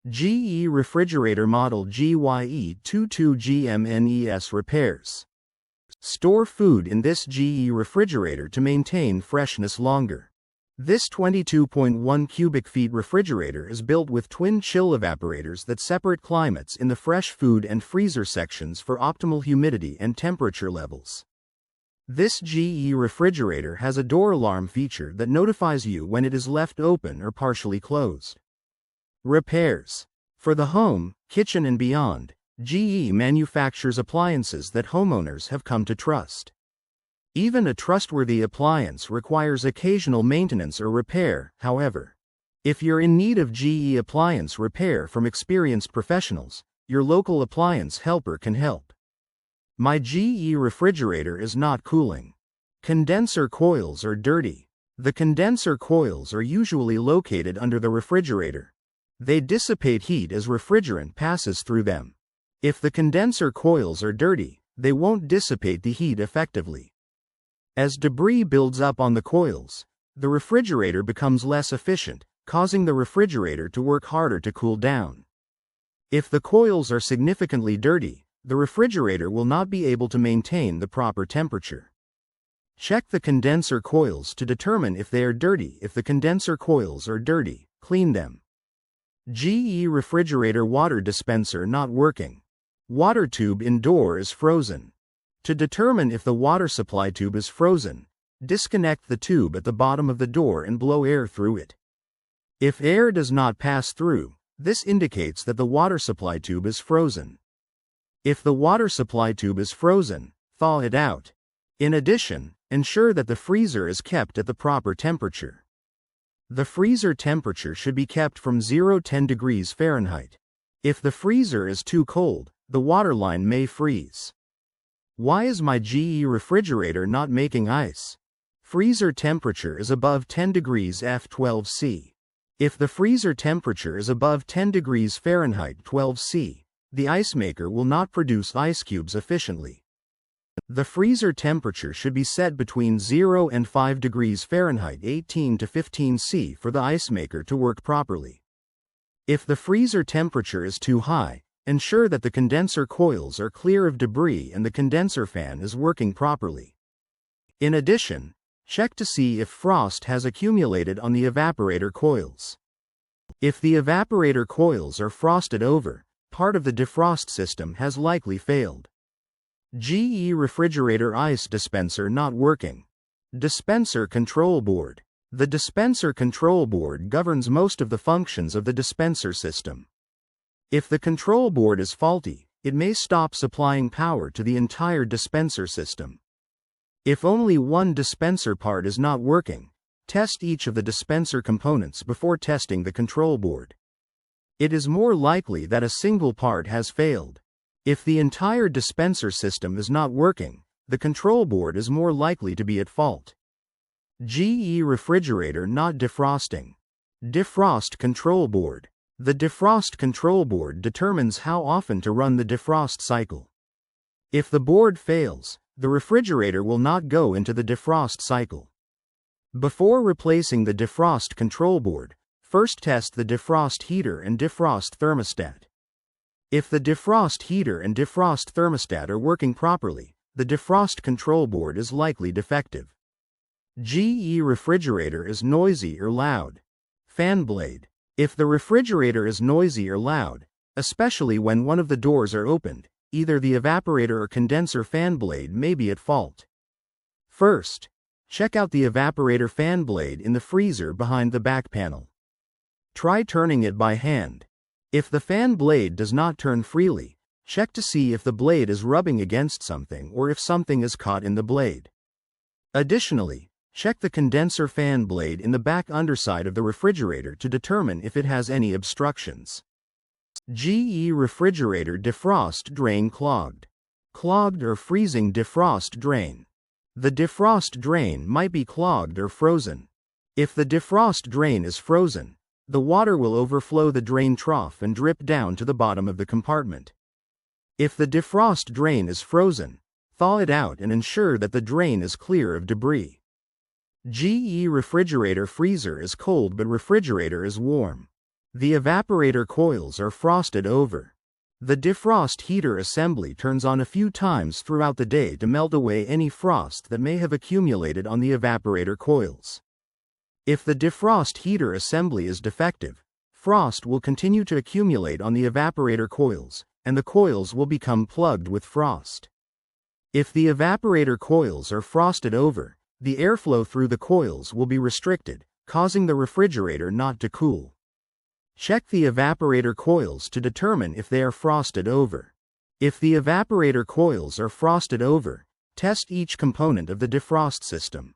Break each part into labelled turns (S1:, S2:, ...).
S1: GE Refrigerator Model GYE22GMNES repairs. Store food in this GE refrigerator to maintain freshness longer. This 22.1 cubic feet refrigerator is built with twin chill evaporators that separate climates in the fresh food and freezer sections for optimal humidity and temperature levels. This GE refrigerator has a door alarm feature that notifies you when it is left open or partially closed. Repairs. For the home, kitchen and beyond, GE manufactures appliances that homeowners have come to trust. Even a trustworthy appliance requires occasional maintenance or repair, however. If you're in need of GE appliance repair from experienced professionals, your local appliance helper can help. My GE refrigerator is not cooling. Condenser coils are dirty. The condenser coils are usually located under the refrigerator. They dissipate heat as refrigerant passes through them. If the condenser coils are dirty, they won't dissipate the heat effectively. As debris builds up on the coils, the refrigerator becomes less efficient, causing the refrigerator to work harder to cool down. If the coils are significantly dirty, the refrigerator will not be able to maintain the proper temperature. Check the condenser coils to determine if they are dirty. If the condenser coils are dirty, clean them. GE refrigerator water dispenser not working. Water tube in door is frozen. To determine if the water supply tube is frozen, disconnect the tube at the bottom of the door and blow air through it. If air does not pass through, this indicates that the water supply tube is frozen. If the water supply tube is frozen, thaw it out. In addition, ensure that the freezer is kept at the proper temperature. The freezer temperature should be kept from 0-10 degrees Fahrenheit. If the freezer is too cold, the water line may freeze. Why is my GE refrigerator not making ice? Freezer temperature is above 10 degrees F12C. If the freezer temperature is above 10 degrees Fahrenheit 12C, the ice maker will not produce ice cubes efficiently. The freezer temperature should be set between 0 and 5 degrees Fahrenheit 18 to 15 C for the ice maker to work properly. If the freezer temperature is too high, ensure that the condenser coils are clear of debris and the condenser fan is working properly. In addition, check to see if frost has accumulated on the evaporator coils. If the evaporator coils are frosted over, part of the defrost system has likely failed. GE refrigerator ice dispenser not working. Dispenser control board. The dispenser control board governs most of the functions of the dispenser system. If the control board is faulty, it may stop supplying power to the entire dispenser system. If only one dispenser part is not working, test each of the dispenser components before testing the control board. It is more likely that a single part has failed. If the entire dispenser system is not working, the control board is more likely to be at fault. GE refrigerator not defrosting. Defrost control board. The defrost control board determines how often to run the defrost cycle. If the board fails, the refrigerator will not go into the defrost cycle. Before replacing the defrost control board, first test the defrost heater and defrost thermostat. If the defrost heater and defrost thermostat are working properly, the defrost control board is likely defective. GE refrigerator is noisy or loud. Fan blade. If the refrigerator is noisy or loud, especially when one of the doors are opened, either the evaporator or condenser fan blade may be at fault. First, check out the evaporator fan blade in the freezer behind the back panel. Try turning it by hand. If the fan blade does not turn freely, check to see if the blade is rubbing against something or if something is caught in the blade. Additionally, check the condenser fan blade in the back underside of the refrigerator to determine if it has any obstructions. GE refrigerator defrost drain clogged. Clogged or freezing defrost drain. The defrost drain might be clogged or frozen. If the defrost drain is frozen, the water will overflow the drain trough and drip down to the bottom of the compartment. If the defrost drain is frozen, thaw it out and ensure that the drain is clear of debris. GE refrigerator freezer is cold but refrigerator is warm. The evaporator coils are frosted over. The defrost heater assembly turns on a few times throughout the day to melt away any frost that may have accumulated on the evaporator coils. If the defrost heater assembly is defective, frost will continue to accumulate on the evaporator coils, and the coils will become plugged with frost. If the evaporator coils are frosted over, the airflow through the coils will be restricted, causing the refrigerator not to cool. Check the evaporator coils to determine if they are frosted over. If the evaporator coils are frosted over, test each component of the defrost system.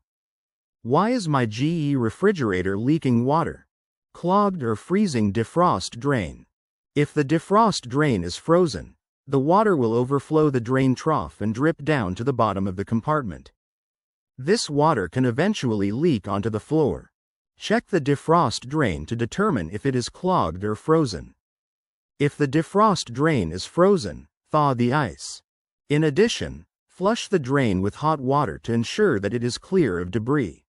S1: Why is my GE refrigerator leaking water? Clogged or freezing defrost drain. If the defrost drain is frozen, the water will overflow the drain trough and drip down to the bottom of the compartment. This water can eventually leak onto the floor. Check the defrost drain to determine if it is clogged or frozen. If the defrost drain is frozen, thaw the ice. In addition, flush the drain with hot water to ensure that it is clear of debris.